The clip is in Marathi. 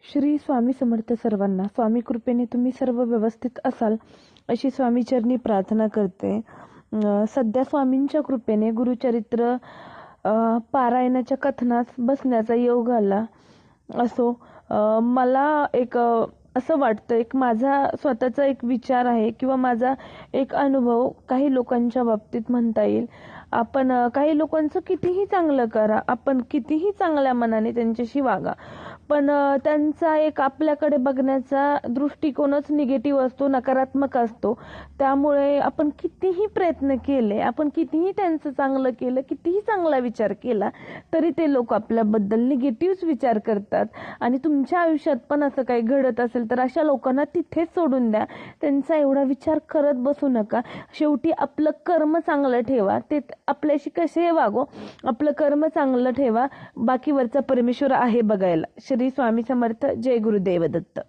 श्री स्वामी समर्थ सर्वांना. स्वामी कृपेने तुम्ही सर्व व्यवस्थित असाल अशी स्वामी चरणी प्रार्थना करते. सध्या स्वामींच्या कृपेने गुरुचरित्र पारायणाच्या कथनास बसण्याचा योग आला असो. मला एक असं वाटतं, एक माझा स्वतःचा एक विचार आहे किंवा माझा एक अनुभव काही लोकांच्या बाबतीत म्हणता येईल. आपण काही लोकांचं कितीही चांगलं करा, आपण कितीही चांगल्या मनाने त्यांच्याशी वागा, पण त्यांचा एक आपल्याकडे बघण्याचा दृष्टिकोनच निगेटिव्ह असतो, नकारात्मक असतो. त्यामुळे आपण कितीही प्रयत्न केले, आपण कितीही त्यांचं चांगलं केलं, कितीही चांगला विचार केला, तरी ते लोक आपल्याबद्दल निगेटिव्हच विचार करतात. आणि तुमच्या आयुष्यात पण असं काही घडत असेल तर अशा लोकांना तिथेच सोडून द्या. त्यांचा एवढा विचार करत बसू नका. शेवटी आपलं कर्म चांगलं ठेवा, ते आपल्याशी कसे वागो, आपलं कर्म चांगलं ठेवा, बाकीवरचा परमेश्वर आहे बघायला. श्री स्वामी समर्थ. जय गुरुदेव दत्त.